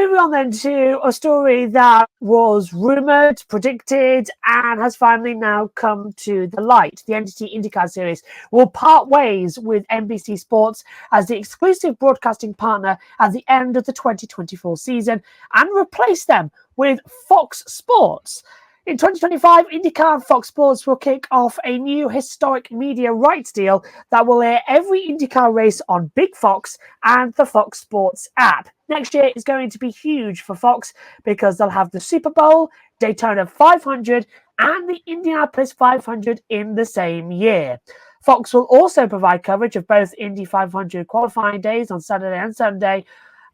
moving on then to a story that was rumoured, predicted, and has finally now come to the light. The NXT IndyCar series will part ways with NBC Sports as the exclusive broadcasting partner at the end of the 2024 season and replace them with Fox Sports. In 2025, IndyCar and Fox Sports will kick off a new historic media rights deal that will air every IndyCar race on Big Fox and the Fox Sports app. Next year is going to be huge for Fox because they'll have the Super Bowl, Daytona 500, and the Indianapolis 500 in the same year. Fox will also provide coverage of both Indy 500 qualifying days on Saturday and Sunday,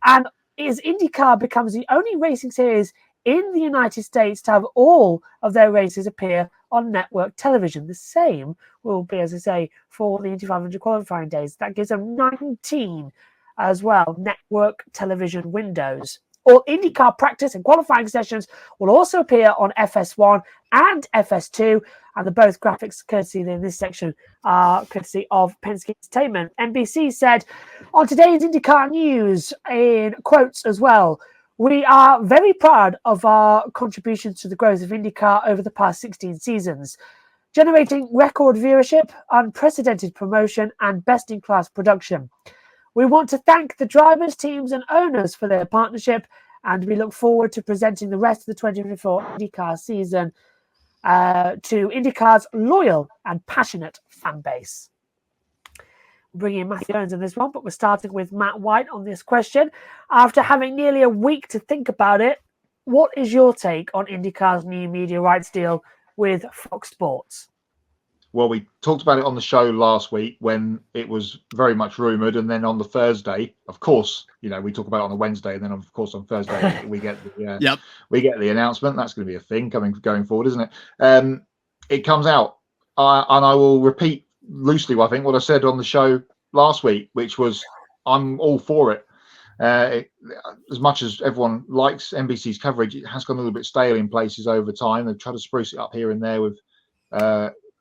and as IndyCar becomes the only racing series in the United States to have all of their races appear on network television. The same will be, as I say, for the Indy 500 qualifying days. That gives them 19 as well network television windows. All IndyCar practice and qualifying sessions will also appear on FS1 and FS2, and the both graphics courtesy in this section are courtesy of Penske Entertainment. NBC said on today's IndyCar news, in quotes as well, "We are very proud of our contributions to the growth of IndyCar over the past 16 seasons, generating record viewership, unprecedented promotion, and best-in-class production. We want to thank the drivers, teams, and owners for their partnership, and we look forward to presenting the rest of the 2024 IndyCar season to IndyCar's loyal and passionate fan base." Bringing in Matthew Owens in this one, but we're starting with Matt White on this question. After having nearly a week to think about it, what is your take on IndyCar's new media rights deal with Fox Sports? Well, we talked about it on the show last week when it was very much rumoured, and then on the Thursday, of course, we talk about it on a Wednesday, and then of course on Thursday we get the announcement. That's going to be a thing going forward, isn't it? It comes out, and I will repeat loosely, I think, what I said on the show last week, which was I'm all for it. As much as everyone likes NBC's coverage, it has gone a little bit stale in places over time. They've tried to spruce it up here and there with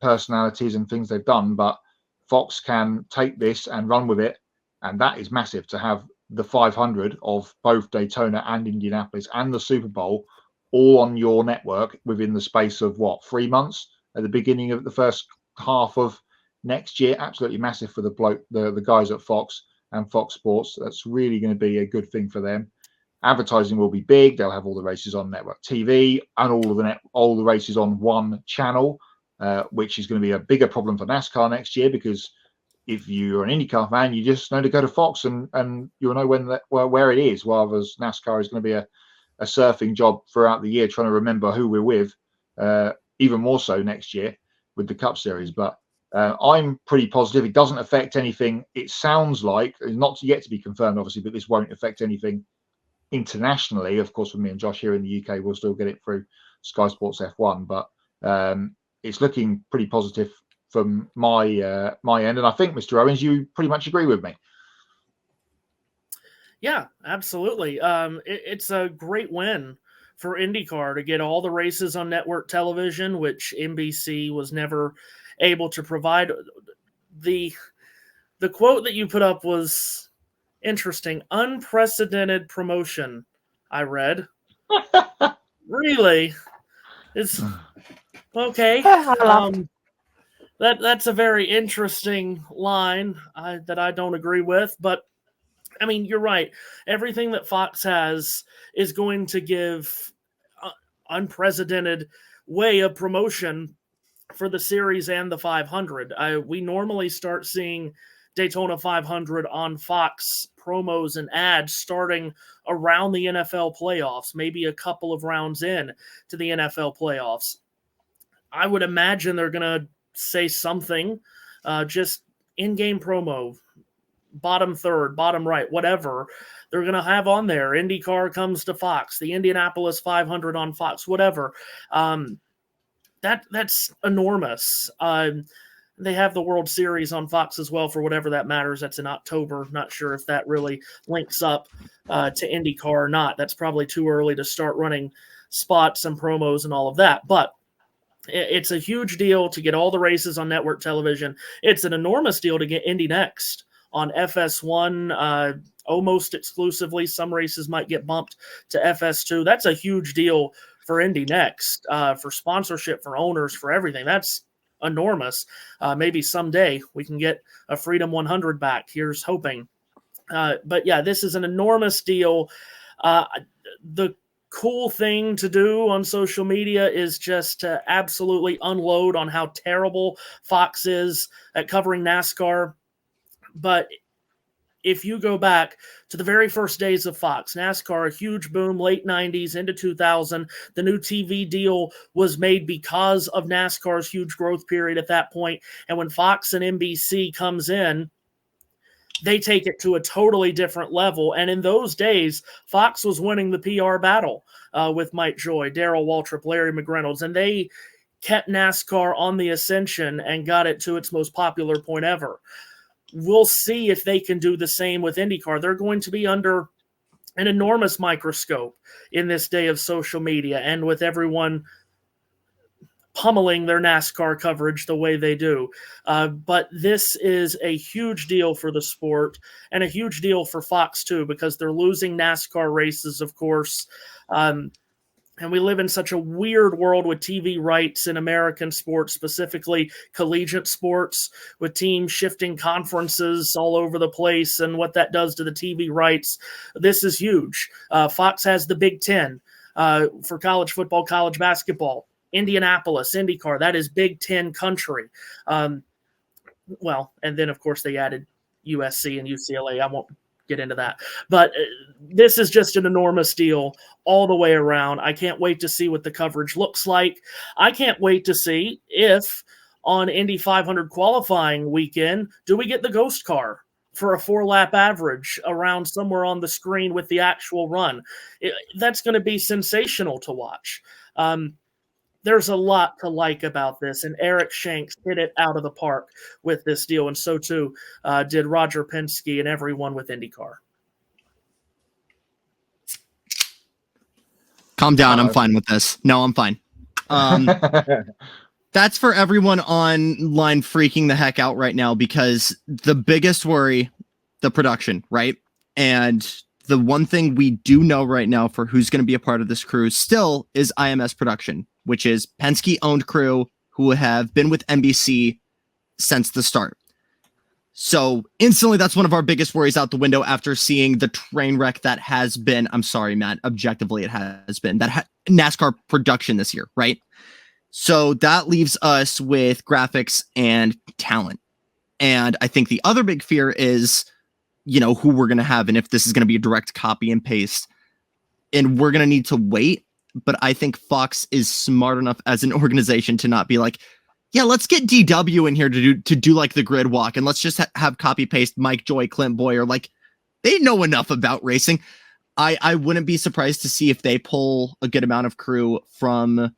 personalities and things they've done, but Fox can take this and run with it, and that is massive to have the 500 of both Daytona and Indianapolis and the Super Bowl all on your network within the space of 3 months at the beginning of the first half of next year. Absolutely massive for the guys at Fox and Fox Sports. That's really going to be a good thing for them. Advertising will be big. They'll have all the races on network TV and all the races on one channel, which is going to be a bigger problem for NASCAR next year, because if you're an IndyCar fan, you just know to go to Fox and you'll know where it is, while NASCAR is going to be a surfing job throughout the year trying to remember who we're with, even more so next year with the Cup Series. But I'm pretty positive it doesn't affect anything. It sounds like, it's not yet to be confirmed, obviously, but this won't affect anything internationally. Of course, for me and Josh here in the UK, we'll still get it through Sky Sports F1, but it's looking pretty positive from my end. And I think, Mr. Owens, you pretty much agree with me. Yeah, absolutely. It's a great win for IndyCar to get all the races on network television, which NBC was never able to provide. The quote that you put up was interesting. Unprecedented promotion, I read. Really? It's okay. That's a very interesting line that I don't agree with, but I mean, you're right. Everything that Fox has is going to give unprecedented way of promotion for the series and the 500. We normally start seeing Daytona 500 on Fox promos and ads starting around the NFL playoffs, maybe a couple of rounds in to the NFL playoffs. I would imagine they're going to say something, just in-game promo, bottom third, bottom right, whatever they're going to have on there. IndyCar comes to Fox, the Indianapolis 500 on Fox, whatever. That's enormous. They have the World Series on Fox as well, for whatever that matters. That's in October. Not sure if that really links up to IndyCar or not. That's probably too early to start running spots and promos and all of that. But it's a huge deal to get all the races on network television. It's an enormous deal to get Indy Next on FS1 almost exclusively. Some races might get bumped to FS2. That's a huge deal for Indy Next, for sponsorship, for owners, for everything. That's enormous. Maybe someday we can get a Freedom 100 back. Here's hoping. But yeah, this is an enormous deal. The cool thing to do on social media is just to absolutely unload on how terrible Fox is at covering NASCAR. But if you go back to the very first days of Fox, NASCAR, a huge boom, late 90s into 2000. The new TV deal was made because of NASCAR's huge growth period at that point. And when Fox and NBC comes in, they take it to a totally different level. And in those days, Fox was winning the PR battle with Mike Joy, Darrell Waltrip, Larry McReynolds, and they kept NASCAR on the ascension and got it to its most popular point ever. We'll see if they can do the same with IndyCar. They're going to be under an enormous microscope in this day of social media and with everyone pummeling their NASCAR coverage the way they do. But this is a huge deal for the sport and a huge deal for Fox too, because they're losing NASCAR races, of course. And we live in such a weird world with TV rights in American sports, specifically collegiate sports, with teams shifting conferences all over the place and what that does to the TV rights. This is huge. Fox has the Big Ten for college football, college basketball. Indianapolis, IndyCar, that is Big Ten country. Well, and then, of course, they added USC and UCLA. I won't get into that. But this is just an enormous deal all the way around. I can't wait to see what the coverage looks like. I can't wait to see if on Indy 500 qualifying weekend, do we get the ghost car for a 4-lap average around somewhere on the screen with the actual run? That's going to be sensational to watch. There's a lot to like about this, and Eric Shanks hit it out of the park with this deal, and so too did Roger Penske and everyone with IndyCar. Calm down. I'm fine with this. No, I'm fine. That's for everyone online freaking the heck out right now, because the biggest worry, the production, right? And the one thing we do know right now for who's going to be a part of this crew still is IMS production, which is Penske-owned crew who have been with NBC since the start. So instantly, that's one of our biggest worries out the window after seeing the train wreck that has been, I'm sorry, Matt, objectively it has been, that NASCAR production this year, right? So that leaves us with graphics and talent. And I think the other big fear is, who we're going to have and if this is going to be a direct copy and paste. And we're going to need to wait. But I think Fox is smart enough as an organization to not be like, yeah, let's get DW in here to do like the grid walk, and let's just have copy paste Mike Joy, Clint Boyer. Like, they know enough about racing. I wouldn't be surprised to see if they pull a good amount of crew from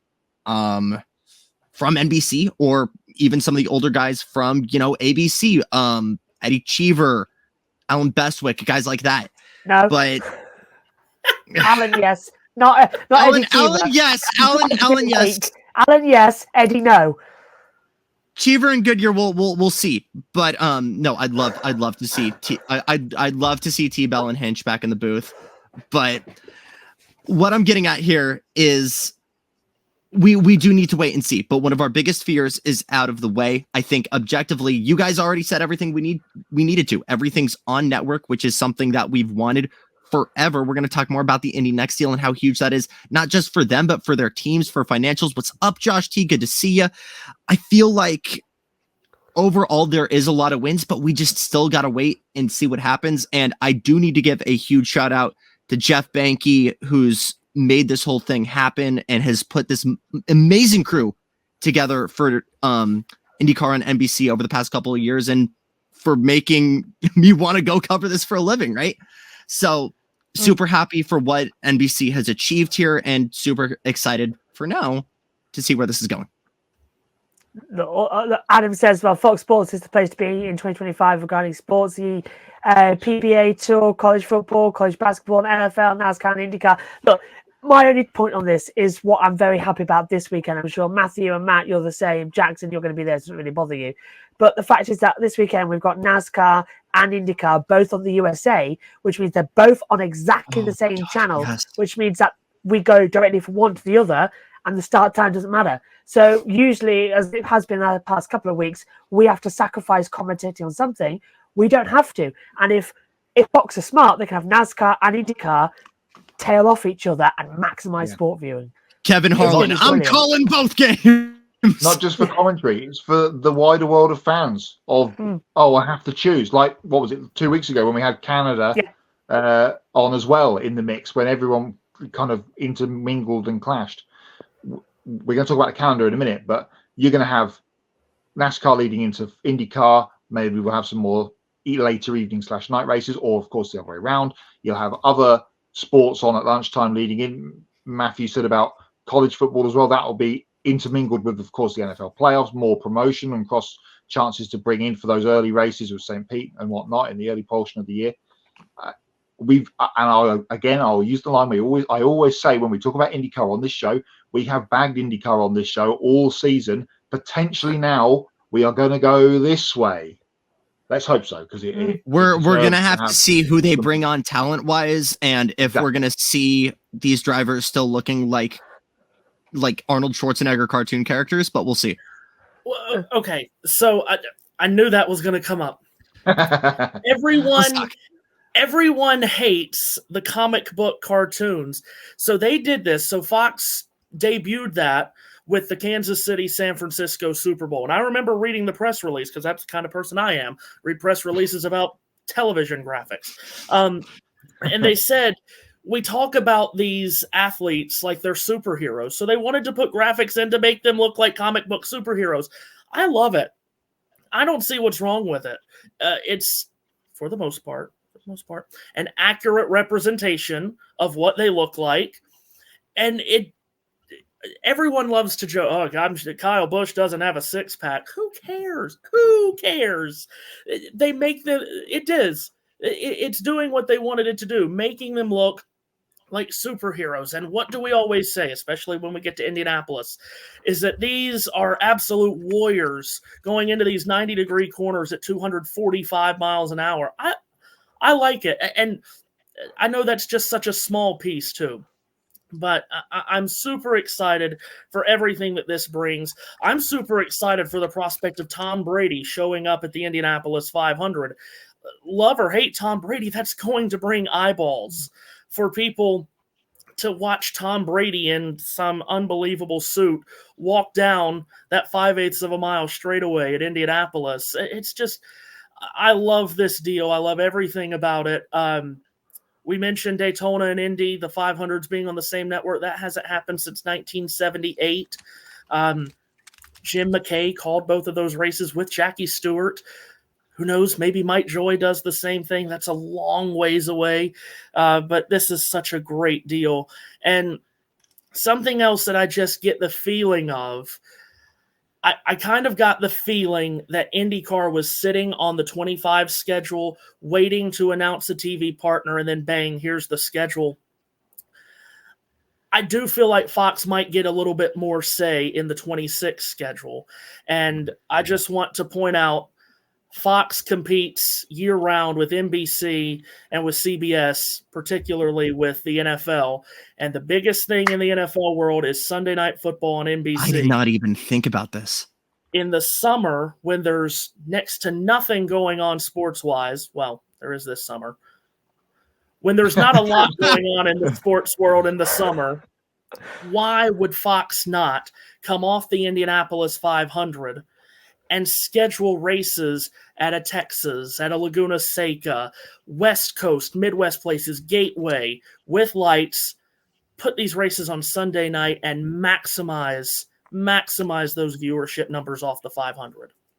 NBC, or even some of the older guys from ABC, Eddie Cheever, Alan Bestwick, guys like that. No, but Alan, yes. Not Alan, Eddie Cheever. Alan, yes. Alan, yes. Alan, yes. Eddie, no. Cheever and Goodyear, we'll see. But no, I'd love to see I'd love to see T-Bell and Hinch back in the booth. But what I'm getting at here is we do need to wait and see. But one of our biggest fears is out of the way. I think objectively, you guys already said everything we needed to. Everything's on network, which is something that we've wanted forever. We're going to talk more about the Indy Next deal and how huge that is, not just for them, but for their teams, for financials. What's up, Josh T? Good to see you. I feel like overall there is a lot of wins, but we just still got to wait and see what happens. And I do need to give a huge shout out to Jeff Banke, who's made this whole thing happen and has put this amazing crew together for IndyCar and NBC over the past couple of years, and for making me want to go cover this for a living, right? So super happy for what NBC has achieved here, and super excited for now to see where this is going. Adam says, well, Fox Sports is the place to be in 2025 regarding sports. The PBA Tour, college football, college basketball, NFL, NASCAR, and IndyCar. Look, my only point on this is what I'm very happy about this weekend. I'm sure Matthew and Matt, you're the same. Jackson, you're going to be there. It doesn't really bother you. But the fact is that this weekend we've got NASCAR and IndyCar both on the USA, which means they're both on exactly the same channel, which means that we go directly from one to the other and the start time doesn't matter. So usually, as it has been the past couple of weeks, we have to sacrifice commentating on something. We don't have to. And if Fox are smart, they can have NASCAR and IndyCar tail off each other and maximize sport viewing. Kevin Harlan, I'm calling both games. Not just for commentary, it's for the wider world of fans of, I have to choose. Like, what was it, 2 weeks ago when we had Canada on as well in the mix, when everyone kind of intermingled and clashed. We're going to talk about the calendar in a minute, but you're going to have NASCAR leading into IndyCar. Maybe we'll have some more later evening / night races, or of course the other way around. You'll have other sports on at lunchtime leading in. Matthew said about college football as well. That will be intermingled with, of course, the NFL playoffs, more promotion and cross chances to bring in for those early races with St. Pete and whatnot in the early portion of the year. I'll use the line I always say when we talk about IndyCar on this show, we have bagged IndyCar on this show all season. Potentially now we are going to go this way. Let's hope so, because we're going to have to see who they bring on talent wise, and if we're going to see these drivers still looking like Arnold Schwarzenegger cartoon characters, but we'll see. Well, okay, so I knew that was going to come up. Everyone hates the comic book cartoons. So they did this. So Fox debuted that with the Kansas City, San Francisco Super Bowl. And I remember reading the press release, because that's the kind of person I am. Read press releases about television graphics. And they said, we talk about these athletes like they're superheroes. So they wanted to put graphics in to make them look like comic book superheroes. I love it. I don't see what's wrong with it. It's, for the most part, an accurate representation of what they look like. And everyone loves to joke, oh, God, Kyle Busch doesn't have a six-pack. Who cares? They make it's doing what they wanted it to do, making them look like superheroes. And what do we always say, especially when we get to Indianapolis, is that these are absolute warriors going into these 90-degree corners at 245 miles an hour. I like it. And I know that's just such a small piece too, but I'm super excited for everything that this brings. I'm super excited for the prospect of Tom Brady showing up at the Indianapolis 500. Love or hate Tom Brady, that's going to bring eyeballs for people to watch Tom Brady in some unbelievable suit walk down that 5/8 of a mile straightaway at Indianapolis. It's just, I love this deal. I love everything about it. We mentioned Daytona and Indy, the 500s being on the same network. That hasn't happened since 1978. Jim McKay called both of those races with Jackie Stewart. Who knows? Maybe Mike Joy does the same thing. That's a long ways away. But this is such a great deal. And something else that I just get the feeling of, I kind of got the feeling that IndyCar was sitting on the 25 schedule, waiting to announce a TV partner, and then bang, here's the schedule. I do feel like Fox might get a little bit more say in the 26 schedule. And I just want to point out, Fox competes year-round with NBC and with CBS, particularly with the NFL. And the biggest thing in the NFL world is Sunday Night Football on NBC. I did not even think about this. In the summer, when there's next to nothing going on sports-wise, well, there is this summer. When there's not a lot going on in the sports world in the summer, why would Fox not come off the Indianapolis 500 and schedule races at a Texas, at a Laguna Seca, West Coast, Midwest places, Gateway, with lights, put these races on Sunday night and maximize those viewership numbers off the 500?